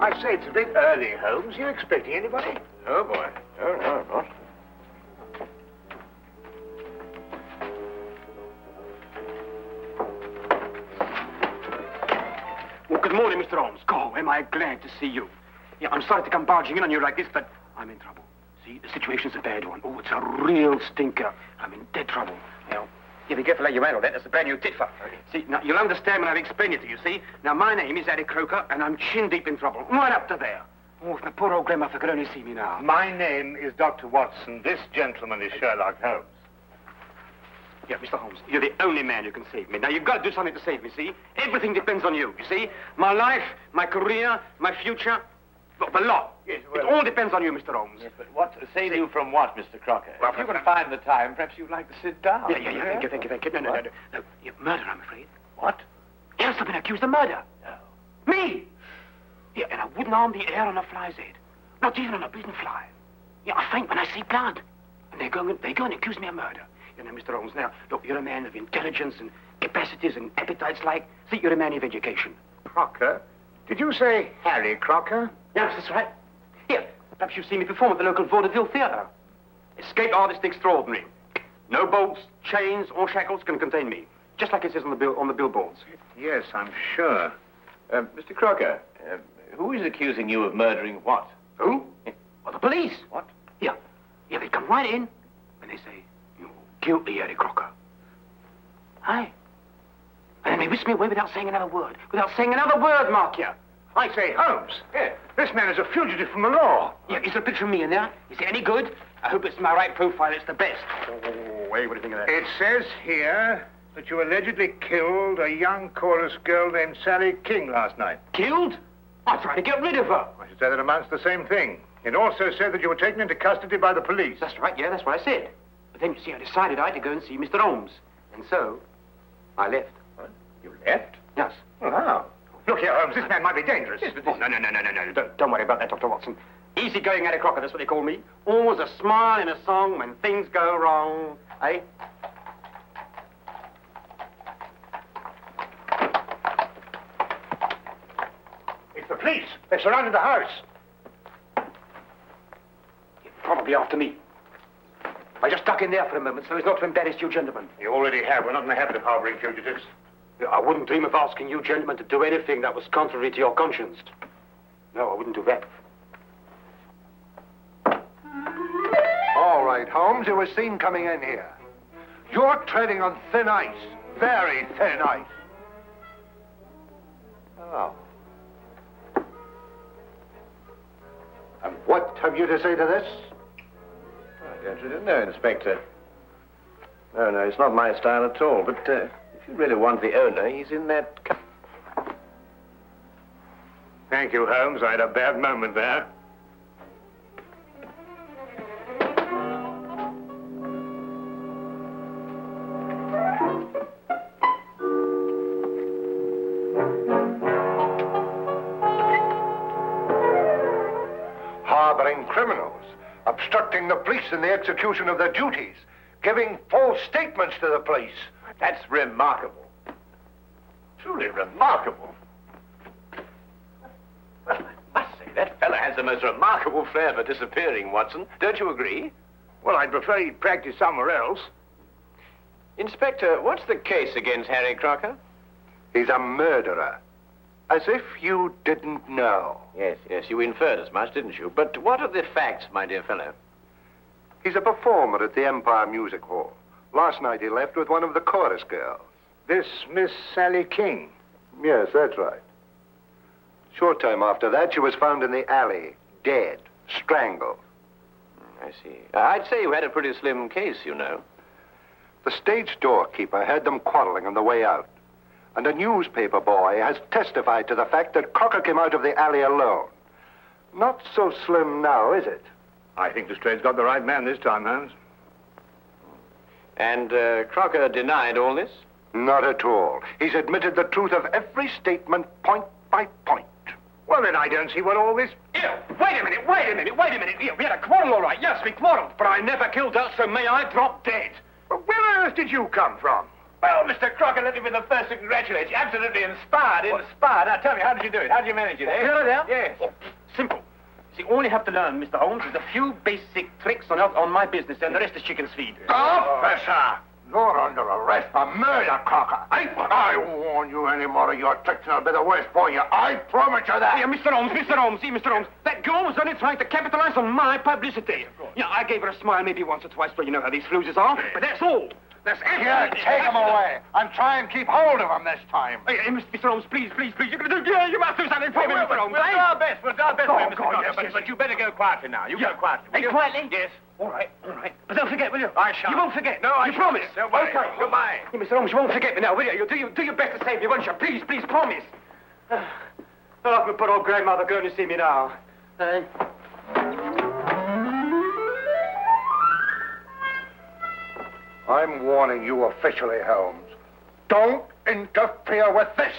I say, it's a bit early, Holmes. You expecting anybody? No, boy. No, I'm not. Well, good morning, Mr. Holmes. God, am I glad to see you. Yeah, I'm sorry to come barging in on you like this, but I'm in trouble. See, the situation's a bad one. Oh, it's a real stinker. I'm in dead trouble. Now, you be careful how you handle that. That's a brand new tit for. See, now, you'll understand when I've explained it to you, see? Now, my name is Harry Crocker, and I'm chin-deep in trouble. Right up to there. Oh, if my poor old grandmother could only see me now. My name is Dr. Watson. This gentleman is Sherlock Holmes. Yeah, Mr. Holmes, you're the only man who can save me. Now, you've got to do something to save me, see? Everything depends on you see? My life, my career, my future, the lot. Yes, well, it all depends on you, Mr. Holmes. Yes, but what save you from what, Mr. Crocker? Well, if you can find the time, perhaps you'd like to sit down. Yeah, thank you. No. Murder, I'm afraid. What? Yes, I've been accused of murder. No. Me! Yeah, and I wouldn't harm the air on a fly's head. Not even on a beaten fly. Yeah, I faint when I see blood. And they go and accuse me of murder. You know, Mr. Holmes, now, look, you're a man of intelligence and capacities and appetites like... See, you're a man of education. Crocker? Did you say Harry Crocker? Yes, that's right. Here, perhaps you've seen me perform at the local Vaudeville theater. Escape artist extraordinary. No bolts, chains, or shackles can contain me. Just like it says on the billboards. Yes, I'm sure. Mr. Crocker, who is accusing you of murdering what? Who? Well, the police. What? Yeah, they come right in and they say, you're guilty, Harry Crocker. Aye. And then they whisk me away without saying another word. Mark you. I say, Holmes. Yeah. This man is a fugitive from the law. Yeah, is there a picture of me in there? Is it any good? I hope it's my right profile. It's the best. Oh, wait, what do you think of that? It says here that you allegedly killed a young chorus girl named Sally King last night. Killed? I tried to get rid of her. I should say that amounts to the same thing. It also said that you were taken into custody by the police. That's right, yeah, that's what I said. But then, you see, I decided I had to go and see Mr. Holmes. And so, I left. What? You left? Yes. Well, how? Look here, Holmes, this man might be dangerous. Yes, but no. Don't worry about that, Dr. Watson. Easy-going Harry Crocker, that's what they call me. Always a smile in a song when things go wrong. Eh? It's the police. They surrounded the house. Probably after me. I just duck in there for a moment so as not to embarrass you gentlemen. You already have. We're not in the habit of harboring fugitives. I wouldn't dream of asking you gentlemen to do anything that was contrary to your conscience. No, I wouldn't do that. All right, Holmes, you were seen coming in here. You're treading on thin ice. Very thin ice. Oh. And what have you to say to this? I don't really know, Inspector. No, it's not my style at all. But if you really want the owner, he's in that... Thank you, Holmes. I had a bad moment there. Harboring criminals, obstructing the police in the execution of their duties, giving false statements to the police. That's remarkable. Truly remarkable. Well, I must say, that fellow has the most remarkable flair for disappearing, Watson. Don't you agree? Well, I'd prefer he'd practice somewhere else. Inspector, what's the case against Harry Crocker? He's a murderer. As if you didn't know. Yes, you inferred as much, didn't you? But what are the facts, my dear fellow? He's a performer at the Empire Music Hall. Last night he left with one of the chorus girls. This Miss Sally King. Yes, that's right. Short time after that, she was found in the alley, dead, strangled. I see. I'd say you had a pretty slim case, you know. The stage doorkeeper heard them quarreling on the way out. And a newspaper boy has testified to the fact that Crocker came out of the alley alone. Not so slim now, is it? I think Lestrade's got the right man this time, Holmes. And Crocker denied all this? Not at all. He's admitted the truth of every statement, point by point. Well, then I don't see what all this... Here, wait a minute. Here, we had a quarrel, all right. Yes, we quarreled. But I never killed her, so may I drop dead. Well, where on earth did you come from? Well, Mr. Crocker, let me be the first to congratulate you. Absolutely inspired. Now, tell me, how did you do it? How did you manage it, eh? Yes. Oh, simple. See, all you have to learn, Mr. Holmes, is a few basic tricks on my business, and the rest is chicken's feed. Officer! You're under arrest for murder, Crocker. I warn you any more of your tricks and I'll be the worst for you. I promise you that. Yeah, Mr. Holmes, see, Mr. Holmes, that girl was only trying to capitalize on my publicity. Yeah, I gave her a smile maybe once or twice, but you know how these floozes are. But that's all. That's Here, take him away. And try and keep hold of him this time. Hey, Mr. Holmes, please, you're going to do, you must do something for me, Mr. Holmes. We'll do our best. We'll do our best for you, Mr. Crocker. Yes. But you better go quietly now. You go quietly. Hey, quietly? Yes. All right. But don't forget, will you? I shan't. You won't forget. No, I You shan't. promise? Don't worry. Okay. Goodbye. Hey, Mr. Holmes, you won't forget me now, will you? You'll do your best to save me, won't you? Please, promise. Oh, poor old grandmother going to see me now. I'm warning you officially, Holmes. Don't interfere with this.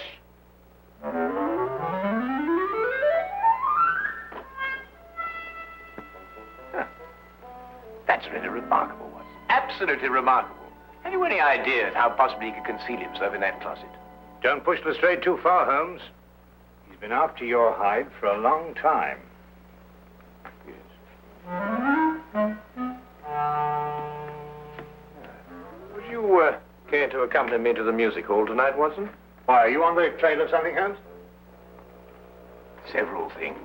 That's really remarkable, Watson. Absolutely remarkable. Have you any idea how possibly he could conceal himself in that closet? Don't push Lestrade too far, Holmes. He's been after your hide for a long time. Would you care to accompany me to the music hall tonight, Watson? Why, are you on the trail of something, Holmes? Several things.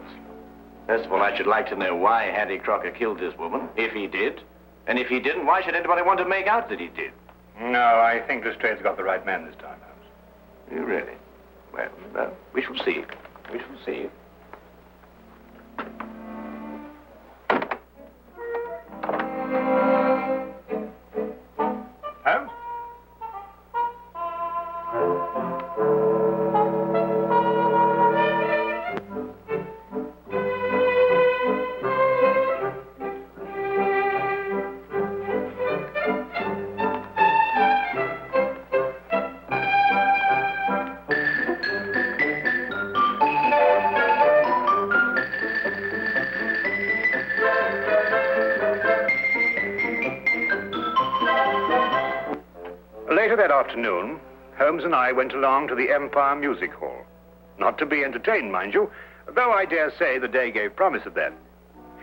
First of all, I should like to know why Harry Crocker killed this woman, if he did. And if he didn't, why should anybody want to make out that he did? No, I think Lestrade's got the right man this time, Holmes. You really? Well, we shall see. We shall see. Holmes? Later that afternoon, Holmes and I went along to the Empire Music Hall. Not to be entertained, mind you, though I dare say the day gave promise of that.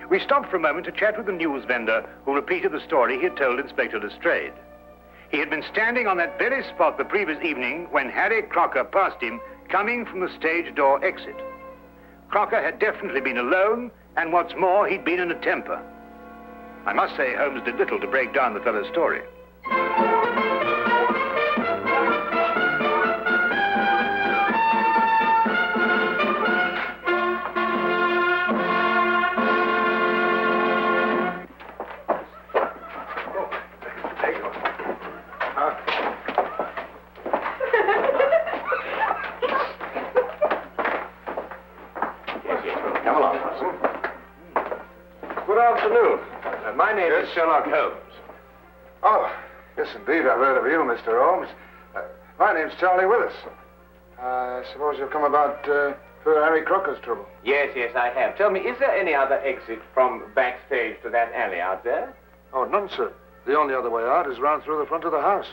We stopped for a moment to chat with the news vendor who repeated the story he had told Inspector Lestrade. He had been standing on that very spot the previous evening when Harry Crocker passed him coming from the stage door exit. Crocker had definitely been alone, and what's more, he'd been in a temper. I must say Holmes did little to break down the fellow's story. Come along, Watson. Good afternoon. My name is Sherlock Holmes. Oh, yes, indeed. I've heard of you, Mr. Holmes. My name's Charlie Willis. I suppose you've come about poor Harry Crocker's trouble. Yes, I have. Tell me, is there any other exit from backstage to that alley out there? Oh, none, sir. The only other way out is round through the front of the house.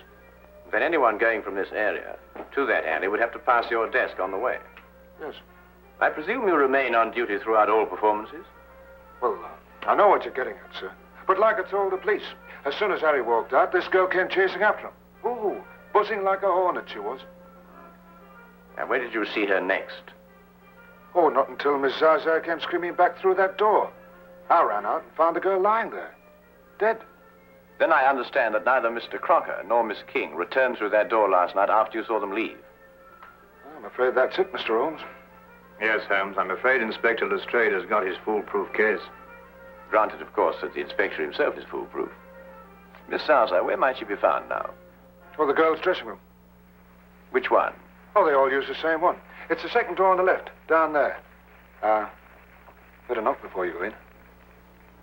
Then anyone going from this area to that alley would have to pass your desk on the way. Yes. I presume you remain on duty throughout all performances? Well, I know what you're getting at, sir. But like I told the police, as soon as Harry walked out, this girl came chasing after him. Ooh, buzzing like a hornet she was. And where did you see her next? Oh, not until Miss Zaza came screaming back through that door. I ran out and found the girl lying there, dead. Then I understand that neither Mr. Crocker nor Miss King returned through that door last night after you saw them leave. I'm afraid that's it, Mr. Holmes. Yes, Holmes, I'm afraid Inspector Lestrade has got his foolproof case. Granted, of course, that the inspector himself is foolproof. Miss Salza, where might she be found now? Oh, the girl's dressing room. Which one? Oh, they all use the same one. It's the second door on the left, down there. Better knock before you go in.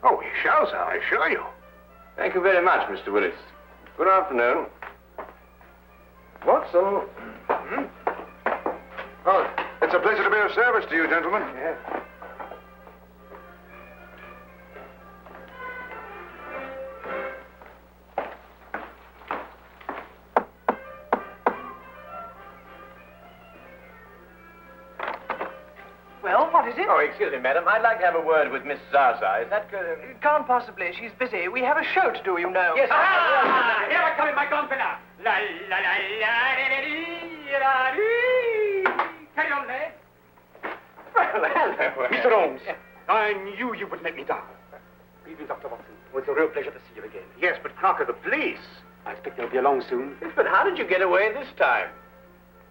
Oh, we shall, sir, I assure you. Thank you very much, Mr. Willis. Good afternoon. Watson. Oh, it's a pleasure to be of service to you, gentlemen. Yes. What is it? Oh, excuse me, madam. I'd like to have a word with Miss Zaza. Is that good? It can't possibly. She's busy. We have a show to do, you know. Yes. Ah! Here I come in my gonfalon. La la la la la la. Carry on, lad. Well, hello. Mr. Holmes, I knew you would let me down. Good evening, Dr. Watson. Well, it's a real pleasure to see you again. Yes, but Crocker, the police. I expect they'll be along soon. Yes, but how did you get away this time?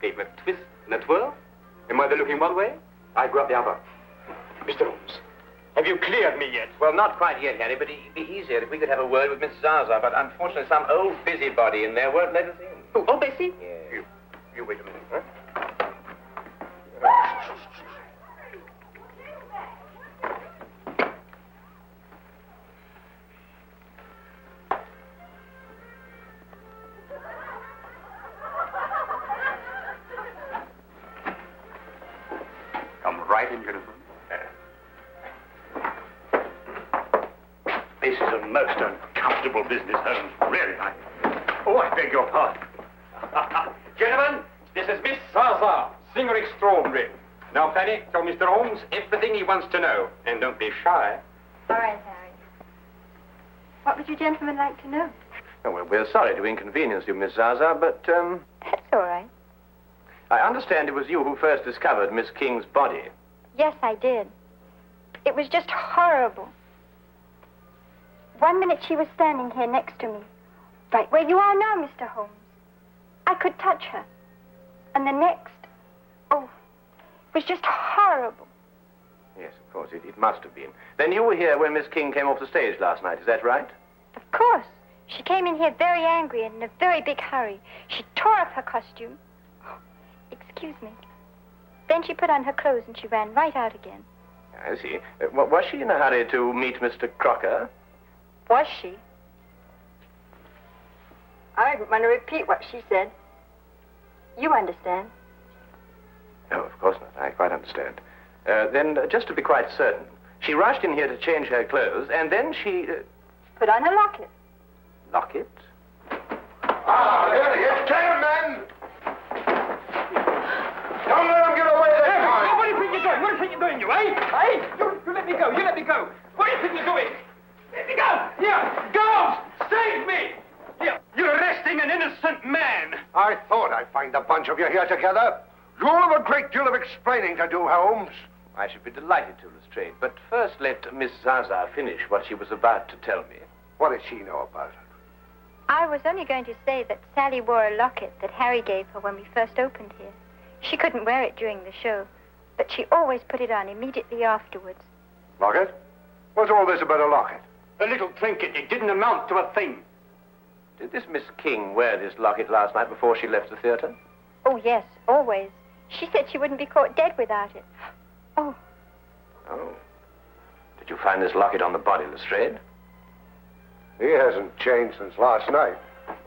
Gave me a twist and a twirl. Am I looking one way? I go up the other. Mr. Holmes, have you cleared me yet? Well, not quite yet, Harry, but it'd be easier if we could have a word with Miss Zaza. But unfortunately, some old busybody in there won't let us in. Oh, Bessie? Yes. You wait a minute, huh? Come right in, gentlemen. This is a most uncomfortable business, Holmes. Really, I beg your pardon. Gentlemen, this is Miss Zaza, singer extraordinary. Now, Fanny, tell Mr. Holmes everything he wants to know. And don't be shy. All right, Harry. What would you gentlemen like to know? Oh, well, we're sorry to inconvenience you, Miss Zaza, but, That's all right. I understand it was you who first discovered Miss King's body. Yes, I did. It was just horrible. One minute she was standing here next to me, right where you are now, Mr. Holmes. I could touch her. And the next, it was just horrible. Yes, of course, it must have been. Then you were here when Miss King came off the stage last night, is that right? Of course. She came in here very angry and in a very big hurry. She tore up her costume. Excuse me. Then she put on her clothes and she ran right out again. I see. Was she in a hurry to meet Mr. Crocker? Was she? I didn't want to repeat what she said. You understand. No, of course not. I quite understand. Then, just to be quite certain, she rushed in here to change her clothes, and then she... Put on a locket. Locket? Ah, there he is. Get him, men! Don't let him get away this time! What do you think you're doing? What do you think you're doing, you, eh? Eh? You let me go. You let me go. What do you think you're doing? Let me go! Here! Girls! Save me! Here! You're arresting an innocent man! I thought I'd find a bunch of you here together. You'll have a great deal of explaining to do, Holmes. I should be delighted to, Lestrade, but first let Miss Zaza finish what she was about to tell me. What does she know about it? I was only going to say that Sally wore a locket that Harry gave her when we first opened here. She couldn't wear it during the show, but she always put it on immediately afterwards. Locket? What's all this about a locket? A little trinket. It didn't amount to a thing. Did this Miss King wear this locket last night before she left the theater? Oh, yes, always. She said she wouldn't be caught dead without it. Oh. Oh. Did you find this locket on the body, Lestrade? He hasn't changed since last night.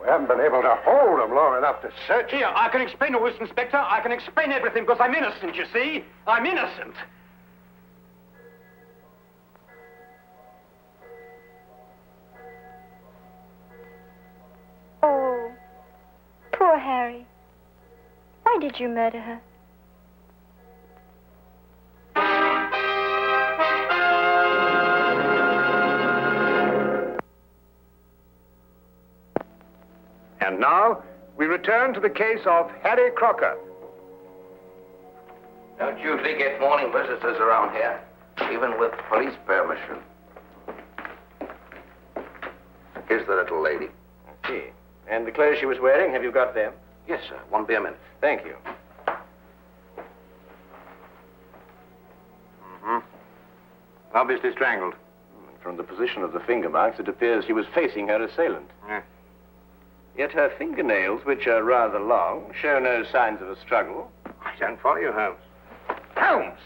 We haven't been able to hold him long enough to search him. Here, I can explain all this, Inspector. I can explain everything because I'm innocent, you see. I'm innocent. Oh, poor Harry. Why did you murder her? And now, we return to the case of Harry Crocker. Don't usually get morning visitors around here, even with police permission. Here's the little lady. I see. And the clothes she was wearing, have you got them? Yes, sir. Won't be a minute. Thank you. Obviously strangled. From the position of the finger marks, it appears she was facing her assailant. Yeah. Yet her fingernails, which are rather long, show no signs of a struggle. I don't follow you, Holmes. Holmes!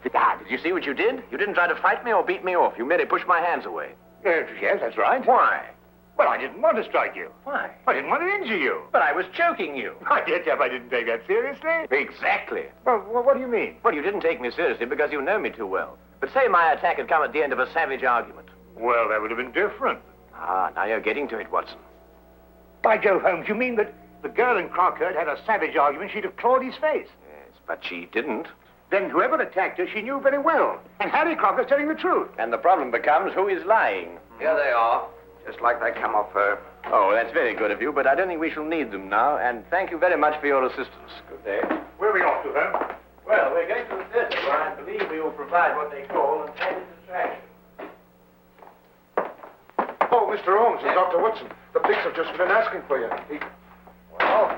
Did you see what you did? You didn't try to fight me or beat me off. You merely pushed my hands away. Yes, that's right. Why? Well, I didn't want to strike you. Why? I didn't want to injure you. But I was choking you. I did, Jeff. I didn't take that seriously. Exactly. Well, what do you mean? Well, you didn't take me seriously because you know me too well. But say my attack had come at the end of a savage argument. Well, that would have been different. Ah, now you're getting to it, Watson. By Jove, Holmes, you mean that the girl in Crocker had a savage argument, she'd have clawed his face? Yes, but she didn't. Then whoever attacked her, she knew very well. And Harry Crocker's telling the truth. And the problem becomes who is lying. Here they are, just like they come off her. Oh, that's very good of you, but I don't think we shall need them now. And thank you very much for your assistance. Good day. Where are we off to, Holmes? Well, we're going to the desert, where I believe we will provide what they call an added distraction. Oh, Mr. Holmes and Dr. Watson, the police have just been asking for you. Well,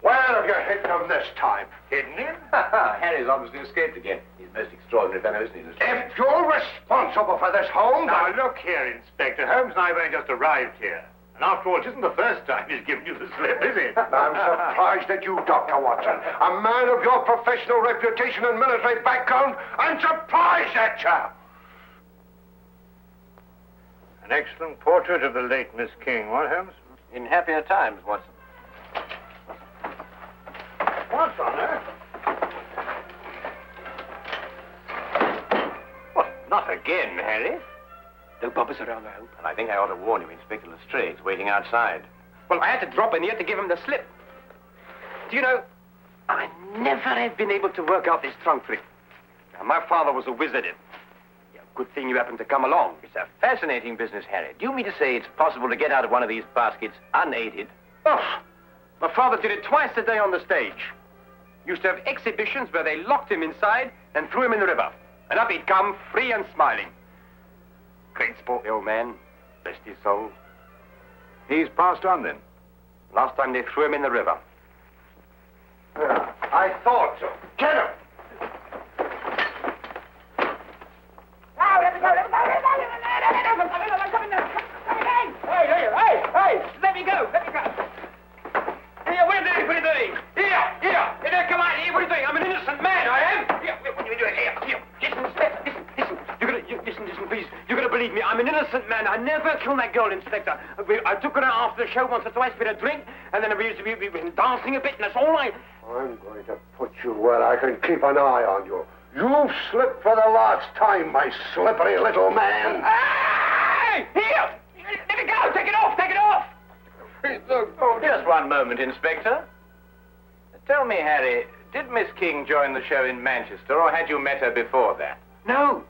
where have you hidden him this time? Hidden him? Harry's obviously escaped again. He's a most extraordinary fellow, isn't he? If you're responsible for this, Holmes, Now, look here, Inspector. Holmes and I have only just arrived here. And after all, it isn't the first time he's given you the slip, is it? I'm surprised at you, Dr. Watson. A man of your professional reputation and military background, I'm surprised at you. An excellent portrait of the late Miss King, what, Holmes? In happier times, Watson. What's on her? What, not again, Harry? No bumpers around the house. Well, I think I ought to warn you, Inspector Lestrade's waiting outside. Well, I had to drop in here to give him the slip. Do you know, I never have been able to work out this trunk trick. Now, my father was a wizard. Good thing you happened to come along. It's a fascinating business, Harry. Do you mean to say it's possible to get out of one of these baskets unaided? Oh, my father did it twice a day on the stage. Used to have exhibitions where they locked him inside and threw him in the river. And up he'd come, free and smiling. Great sport, the old man. Rest his soul. He's passed on, then. Last time they threw him in the river. Yeah, I thought so. Get him! Hey, let me go. Here, what are you doing? Here, come on, here, what are you doing? I'm an innocent man, I am. Here, what are you doing? Here, listen, Inspector, listen, please. You're gonna believe me, I'm an innocent man. I never killed that girl, Inspector. I took her out after the show once or twice for a drink, and then we've been dancing a bit, and that's all I'm going to put you where I can keep an eye on you. You've slipped for the last time, my slippery little man. Hey! Here! Let me go! Take it off! Oh, just one moment, Inspector. Tell me, Harry, did Miss King join the show in Manchester, or had you met her before that? No,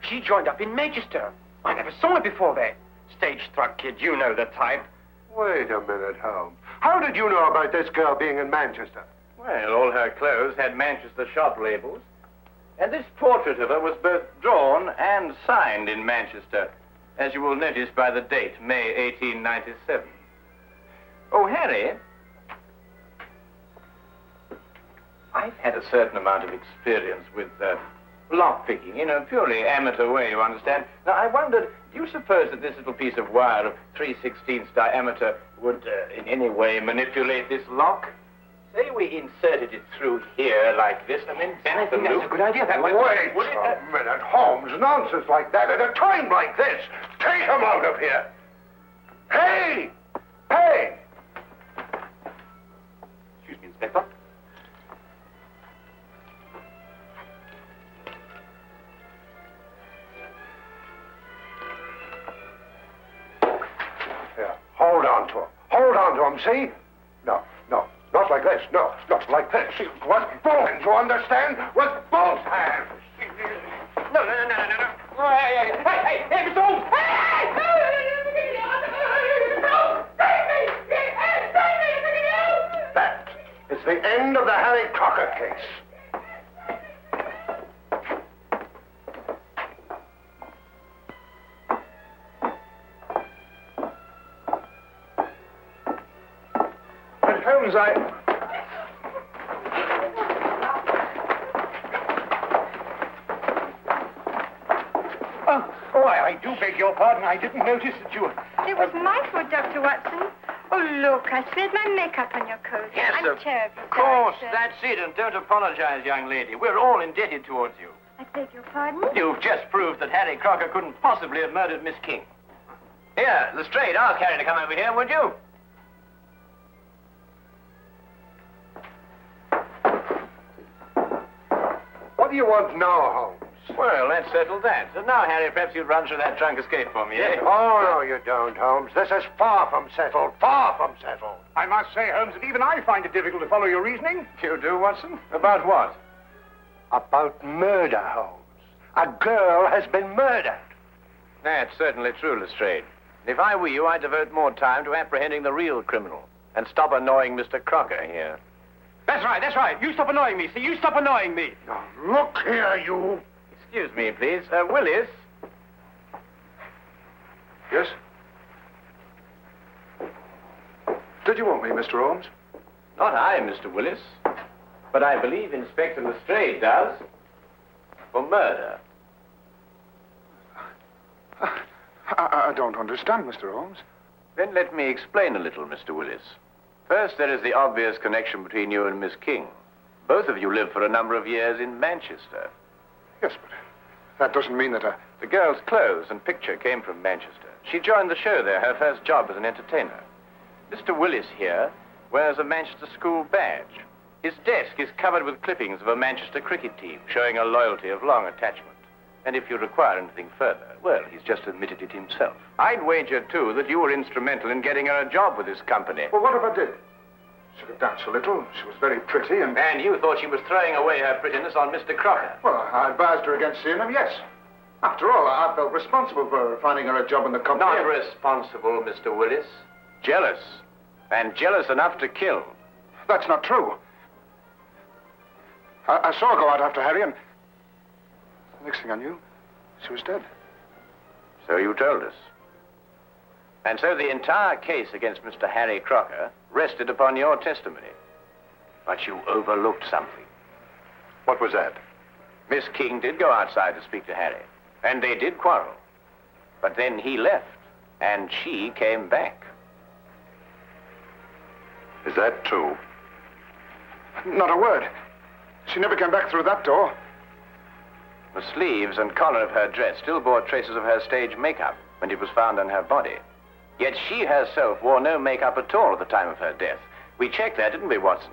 she joined up in Manchester. I never saw her before that. Stage-struck kid, you know the type. Wait a minute, Holmes. How did you know about this girl being in Manchester? Well, all her clothes had Manchester shop labels. And this portrait of her was both drawn and signed in Manchester, as you will notice by the date, May 1897. Oh, Harry, I've had a certain amount of experience with lockpicking, in a purely amateur way, you understand. Now, I wondered, do you suppose that this little piece of wire of 3/16 diameter would in any way manipulate this lock? Say we inserted it through here like this, and then bent the loop. That's a good idea. That Wait a minute, Holmes. Nonsense like that at a time like this. Take him out of here. Hey! Excuse me, Inspector. Here, hold on to him, see? No, not like this. No, like this. With both hands, you understand? With both hands. No. Hey, Mr. Holmes! Hey! That is the end of the Harry Crocker case. But Holmes, I do beg your pardon. I didn't notice that you... It was my fault, Dr. Watson. Oh, look, I spilled my makeup on your coat. Yes, I'm terribly of course, sorry, sir. that's it, and don't apologize, young lady. We're all indebted towards you. I beg your pardon? You've just proved that Harry Crocker couldn't possibly have murdered Miss King. Here, Lestrade, ask Harry to come over here, would you? What do you want now, Holmes? Well, let's settle that. So now, Harry, perhaps you'd run through that trunk escape for me, eh? Oh, no, you don't, Holmes. This is far from settled. I must say, Holmes, that even I find it difficult to follow your reasoning. You do, Watson? About what? About murder, Holmes. A girl has been murdered. That's certainly true, Lestrade. If I were you, I'd devote more time to apprehending the real criminal and stop annoying Mr. Crocker here. That's right, that's right. You stop annoying me. See, you stop annoying me. Now, look here, you. Excuse me, please. Willis. Yes? Did you want me, Mr. Holmes? Not I, Mr. Willis. But I believe Inspector Lestrade does. For murder. I don't understand, Mr. Holmes. Then let me explain a little, Mr. Willis. First, there is the obvious connection between you and Miss King. Both of you lived for a number of years in Manchester. Yes, but that doesn't mean that The girl's clothes and picture came from Manchester. She joined the show there, her first job as an entertainer. Mr. Willis here wears a Manchester school badge. His desk is covered with clippings of a Manchester cricket team, showing a loyalty of long attachment. And if you require anything further, well, he's just admitted it himself. I'd wager, too, that you were instrumental in getting her a job with this company. Well, what if I did? She could dance a little. She was very pretty and... And you thought she was throwing away her prettiness on Mr. Crocker. Well, I advised her against seeing him, yes. After all, I felt responsible for finding her a job in the company. Not responsible, Mr. Willis. Jealous. And jealous enough to kill. That's not true. I saw her go out after Harry, and the next thing I knew, she was dead. So you told us. And so the entire case against Mr. Harry Crocker rested upon your testimony. But you overlooked something. What was that? Miss King did go outside to speak to Harry, and they did quarrel. But then he left, and she came back. Is that true? Not a word. She never came back through that door. The sleeves and collar of her dress still bore traces of her stage makeup when it was found on her body. Yet she herself wore no makeup at all at the time of her death. We checked that, didn't we, Watson?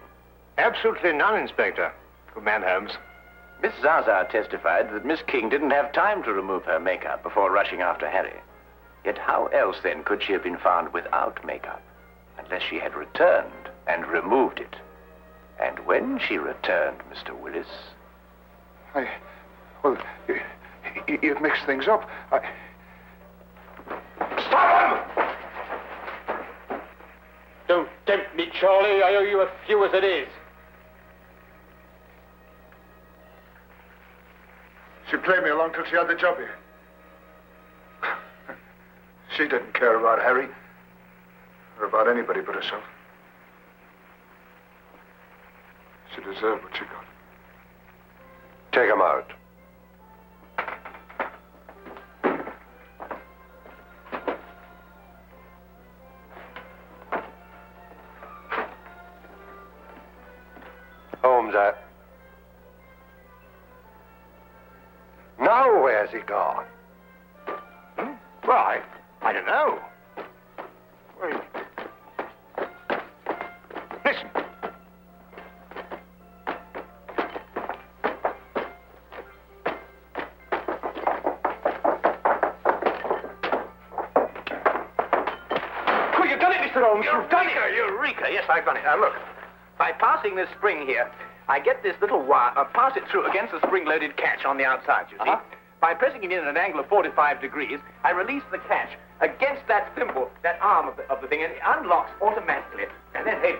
Absolutely none, Inspector. Good man, Holmes. Miss Zaza testified that Miss King didn't have time to remove her makeup before rushing after Harry. Yet how else, then, could she have been found without makeup? Unless she had returned and removed it. And when she returned, Mr. Willis... Well, you've mixed things up. Stop him! Don't tempt me, Charlie. I owe you a few as it is. She played me along till she had the job here. She didn't care about Harry or about anybody but herself. She deserved what she got. Take him out. Holmes, now where's he gone? Why, I don't know. Well, listen. Oh, you've done it, Mr. Holmes. You've done it. Eureka! Yes, I've done it. Now, look. By passing this spring here, I get this little wire, pass it through against the spring-loaded catch on the outside, you see. By pressing it in at an angle of 45 degrees, I release the catch against that thimble, that arm of the thing, and it unlocks automatically. And then, hey...